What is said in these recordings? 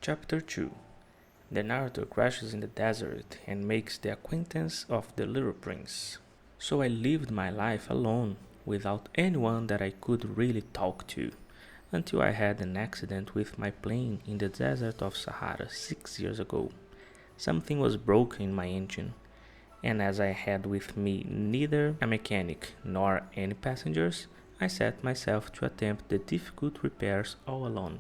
Chapter 2. The narrator crashes in the desert and makes the acquaintance of the little prince. So I lived my life alone, without anyone that I could really talk to, until I had an accident with my plane in the desert of Sahara 6 years ago. Something was broken in my engine, and as I had with me neither a mechanic nor any passengers, I set myself to attempt the difficult repairs all alone.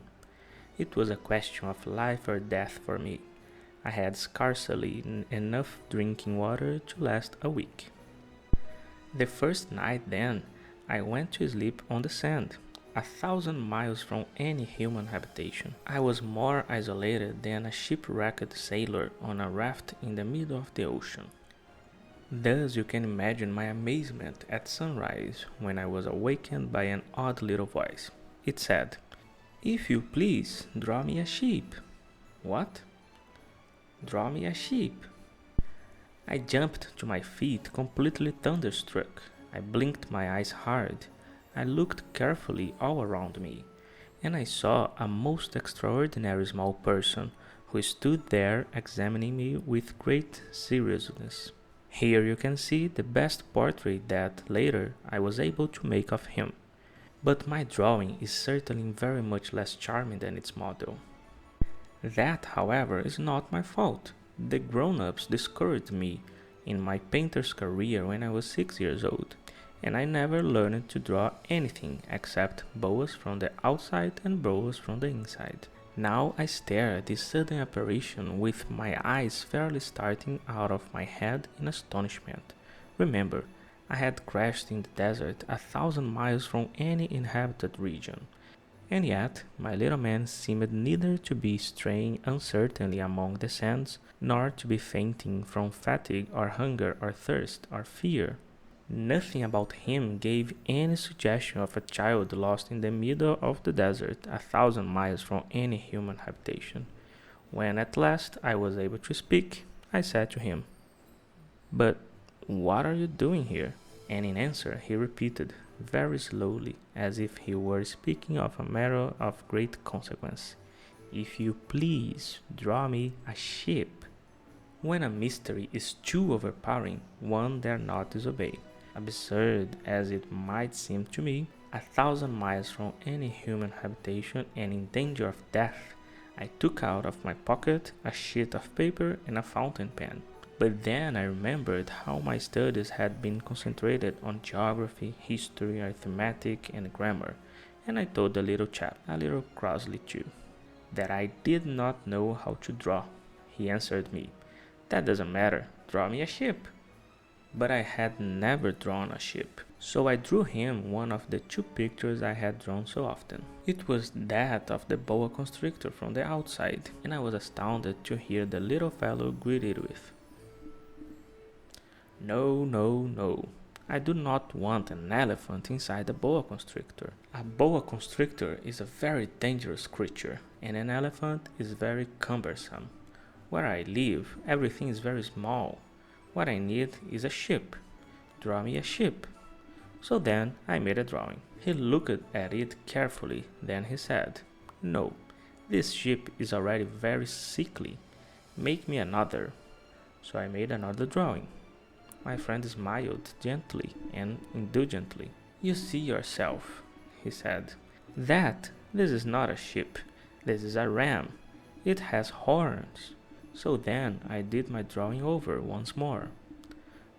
It was a question of life or death for me. I had scarcely enough drinking water to last a week. The first night then, I went to sleep on the sand, 1,000 miles from any human habitation. I was more isolated than a shipwrecked sailor on a raft in the middle of the ocean. Thus you can imagine my amazement at sunrise when I was awakened by an odd little voice. It said, "If you please, draw me a sheep." What? Draw me a sheep? I jumped to my feet, completely thunderstruck. I blinked my eyes hard. I looked carefully all around me, and I saw a most extraordinary small person who stood there examining me with great seriousness. Here you can see the best portrait that, later, I was able to make of him. But my drawing is certainly very much less charming than its model. That, however, is not my fault. The grown-ups discouraged me in my painter's career when I was 6 years old, and I never learned to draw anything except boas from the outside and boas from the inside. Now I stare at this sudden apparition with my eyes fairly starting out of my head in astonishment. Remember, I had crashed in the desert 1,000 miles from any inhabited region, and yet my little man seemed neither to be straying uncertainly among the sands, nor to be fainting from fatigue or hunger or thirst or fear. Nothing about him gave any suggestion of a child lost in the middle of the desert 1,000 miles from any human habitation. When at last I was able to speak, I said to him, "But what are you doing here?" And in answer he repeated, very slowly, as if he were speaking of a matter of great consequence, "If you please, draw me a sheep." When a mystery is too overpowering, one dare not disobey. Absurd as it might seem to me, 1,000 miles from any human habitation and in danger of death, I took out of my pocket a sheet of paper and a fountain pen. But then I remembered how my studies had been concentrated on geography, history, arithmetic, and grammar, and I told the little chap, a little crossly too, that I did not know how to draw. He answered me, "That doesn't matter, draw me a sheep." But I had never drawn a sheep, so I drew him one of the 2 pictures I had drawn so often. It was that of the boa constrictor from the outside, and I was astounded to hear the little fellow greeted with, "No, no, no. I do not want an elephant inside a boa constrictor. A boa constrictor is a very dangerous creature, and an elephant is very cumbersome. Where I live, everything is very small. What I need is a sheep. Draw me a sheep." So then I made a drawing. He looked at it carefully, then he said, "No, this sheep is already very sickly. Make me another." So I made another drawing. My friend smiled gently and indulgently. "You see yourself," he said. This is not a sheep. This is a ram. It has horns." So then I did my drawing over once more.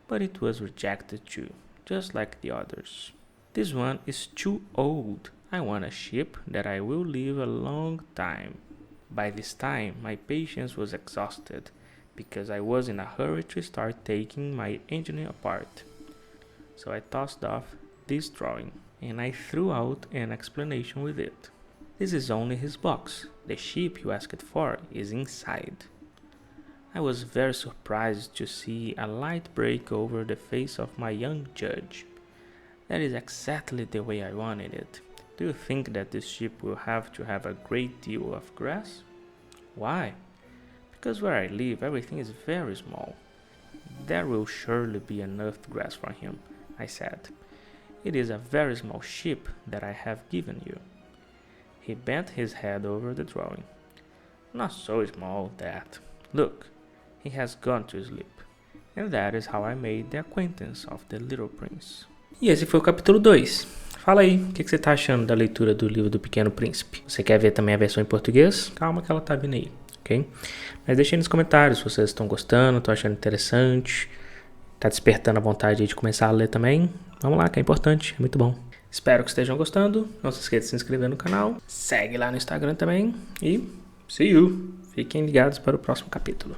But it was rejected too, just like the others. "This one is too old. I want a sheep that I will live a long time." By this time my patience was exhausted, because I was in a hurry to start taking my engine apart. So I tossed off this drawing, and I threw out an explanation with it. "This is only his box. The sheep you asked for is inside." I was very surprised to see a light break over the face of my young judge. "That is exactly the way I wanted it. Do you think that this sheep will have to have a great deal of grass?" "Why?" "Because where I live everything is very small." "There will surely be enough grass for him," I said. "It is a very small sheep that I have given you." He bent his head over the drawing. Not so small that. Look, he has gone to sleep. And that is how I made the acquaintance of the little prince. E esse foi o capítulo 2. Fala aí, o que você tá achando da leitura do livro do Pequeno Príncipe? Você quer ver também a versão em português? Calma que ela tá vindo aí, ok? Mas deixem nos comentários se vocês estão gostando, estão achando interessante, tá despertando a vontade de começar a ler também. Vamos lá, que é importante, é muito bom. Espero que estejam gostando. Não se esqueça de se inscrever no canal. Segue lá no Instagram também. E see you! Fiquem ligados para o próximo capítulo.